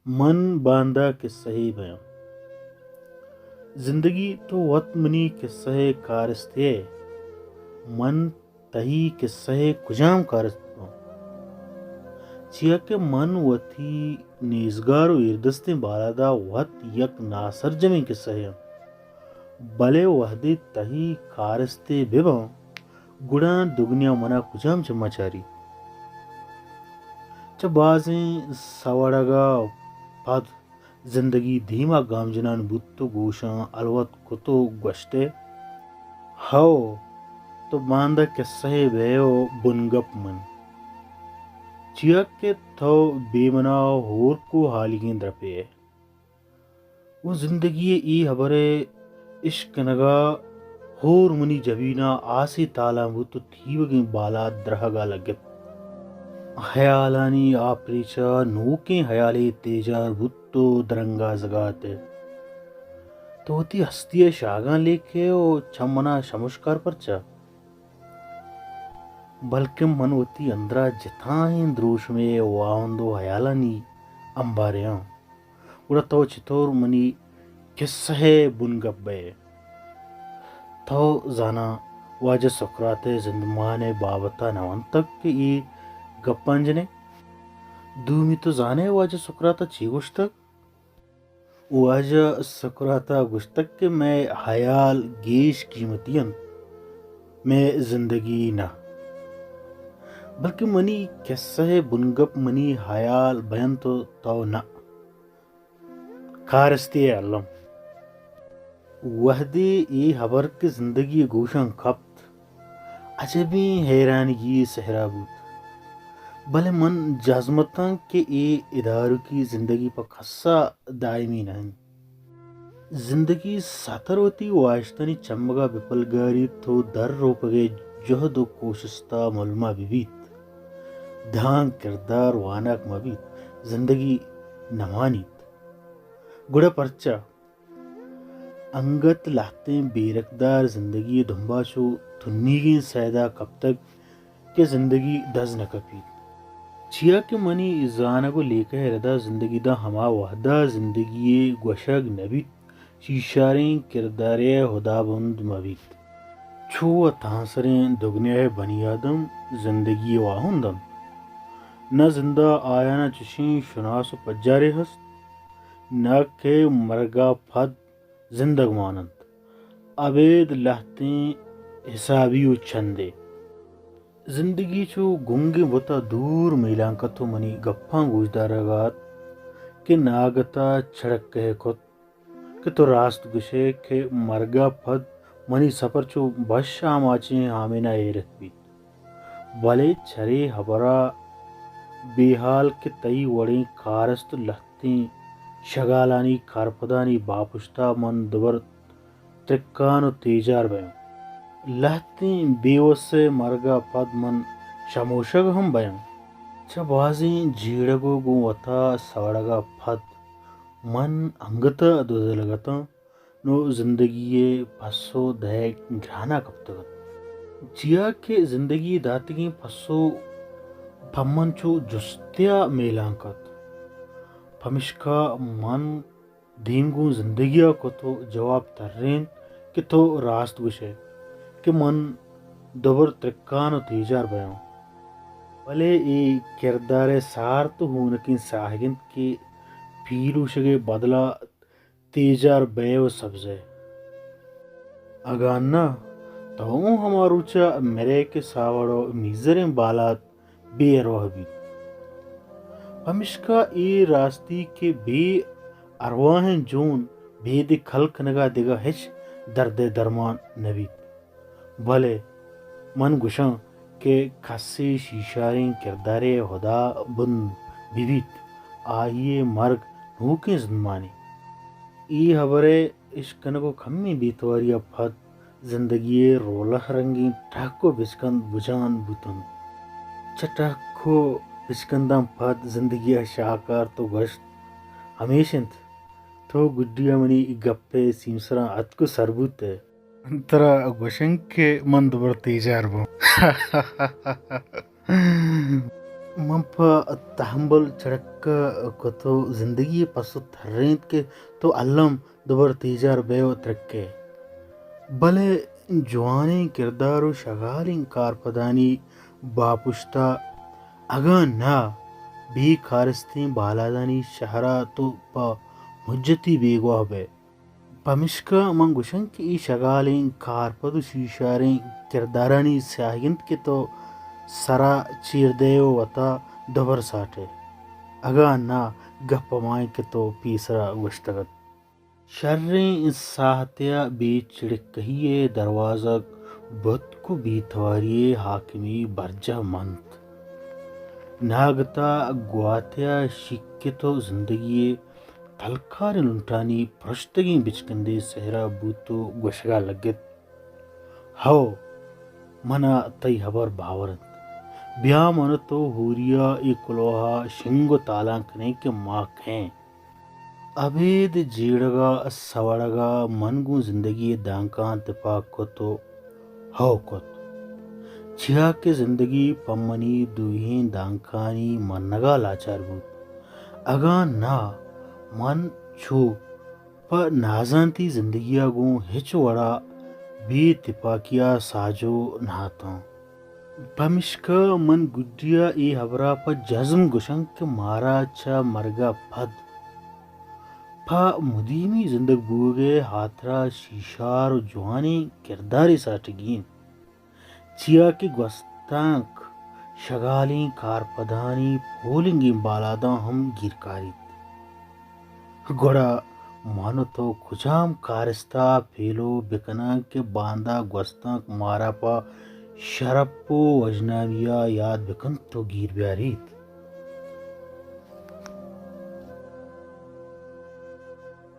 من باندھا قصہ بیاں زندگی تو وط منی قصہ کارستے من تہی قصہ کجام کارستوں چیا کہ من وتی نیزگارو اردستیں بالادا وط یک ناسرجمی قصہ بلے وحدی تہی کارستے بباں گڑاں دگنیا منا کجام چما چاری چا بازیں سوڑگا پد زندگی دھیما گام جنان بوتو گوشاں الوت کتو گوشتے ہو تو باندہ قصہ بیو بنگپ من چیا کہ تھو بے منا ہور کو حالیگیں درپے وہ زندگی ای حبرے عشق نگا ہور منی جبینا آسی تالا بوتو تھیوگیں بالا درہگا لگت خیالانی آپریچا نوکیں خیالی تیجار بوتو درنگا زگاتے تو ہوتی ہستی شاگاں لے کے او چھمنا شمشکار پرچا بلکہ من ہوتی اندرا جتائیں دروش میں واہندو خیالانی امباریاں اڑا تو چطور منی قصہ بنگپ بے تو زانا واجہ سکراتے زندمانے بابتا نوان تک کہ ای گپانجنے دومی تو زانے واجہ سکراتا چی گوشتک واجہ سکراتا گوشتک کہ میں خیال گیش قیمتین میں زندگی نہ بلکہ منی قصہ بنگپ منی خیال بیان تو نہ کارستے علم وحدے ای خبر کہ زندگی گوشاں کپت عجبیں حیرانگی صحرا بود بلے من جازمتاں کہ اے ادارو کی زندگی پا خصا دائمی نہیں زندگی ساتر ہوتی واشتنی چمگا بپلگاری تو در روپگے جہد و کوشستا ملما بیت دھان کردار واناک مبیت زندگی نمانیت گڑا پرچا انگت لاہتیں بیرکدار زندگی دھنباشو تھنیگیں سیدہ کب تک کہ زندگی دز نہ کپیت چیا کہ منی زانگو لے کے ردا زندگی دا ہما وحدہ زندگی گوشگ نبیت شیشاریں کردارے خدا بند مبیت چھو تانسریں دگنیا بنی آدم زندگی واہندم نہ زندہ آیا نہ چشیں شناس و پجارے ہست نہ کہ مرگا پھد زندگ مانند عبید لہتیں حسابی و چھندے زندگی چو گنگے بتا دور میلان کتو منی گپاں گوشدارگات کہ ناگتا چھڑک کہے کت کہ تو راست گشے کہ مرگا پھد منی سفر چو بش آماچیں ہامینا ایرت بیت بلے چھرے حبرا بے حال کہ تئی وڑیں کارست لہتیں شگالانی کارپدانی باپشتا من دبر ترکان و تیجار بیوں لہتیں بیوس مرگا پد من شموشگ ہم بیاں چا بازیں جیڑگو گو وطا سوڑگا پھد من انگتا دوزلگتا نو زندگی پسو دہ گرانا کپتگت چیا کہ زندگی داتگیں پسو پمن چو جستیا میلان کت پمشکا من دینگو زندگیا کو تو جواب ترین کہ تو راست گشے کہ من دبر ترکان و تیجار بیاں بلے ای کردار سار تو ہونکیں ساہگن کے پیلو شگے بدلا تیجار بیو سبزے اگانا تو ہمارو چا میرے کے ساوڑو میزریں بالات بے روح بیت ہمشکا ای راستی کے بے ارواحیں جون بے دی خلق نگا دگا ہچ درد درمان نبیت بھلے من گشاں کہ کھسی شیشاریں کردارے خدا بند بیت آئیے مرگ نوکیں زندمانی ای حبرے عشق نگو کمی بیتواری پھد زندگی رولہ رنگیں ٹھاکو بچکند بجان بوتن چٹاکو بچکنداں پھد زندگی شاکار تو گشت ہمیشنت تو گڈیا منی گپے سیمسراں اتکو سربوتے انترا گوشنگ کے من دبر تیجار بو من تحمل چڑک کو تو زندگی پسو تھرینت کے تو علم دبر تیجار بیو ترکے بلے جوانے کردار و شغالیں کارپدانی باپشتا اگاں نہ بھی کارستیں بالادانی شہرا تو پا مجتی بیگواہ بے پمشکا من گوشن کہ ای شغالیں کارپد و شیشاریں کردارانی سیاہینت کے تو سرا چیر دیو وتا دبر ساٹے اگاں نہ گپ مائیں کے تو پیسرا گشتگت شریں ساہتیا بے چڑک کہیے دروازہ بت کو بیتواری حاکمی برجہ منت ناگتا گواتیا شکے تو زندگی تلکار لنٹانی پرشتگیں بچکندے صحرا بوتو گوشگا لگت ہو منا تئی حبر باورند بیا من تو ہوریا ای کلوہا شنگو تالان کنے کے ماک ہیں ابید جیڑگا سوڑگا منگو زندگی دانکان تپاک کو تو ہو کت چھیا کے زندگی پمنی دوہیں دانکانی منگا لاچار بود اگاں نا من چھو پ نازانتی زندگیا گوں ہچ وڑا بی تپاکیا ساجو نہاتاں پمشکا من گڈیا ای حبرا پ جزم گشن کہ مارا چا مرگا پد پا مدیمی زندگ بوگے ہاترا شیشار و جوانی کرداری ساٹگین چیا کہ گوستانک شغالیں کارپدانی پولنگیں بالاداں ہم گیرکاریت گوڑا مانو تو کجام کارستا پیلو بکنا کہ باندہ گوستانک مارا پا شرپ و وجناویا یاد بکن تو گیر بیاریت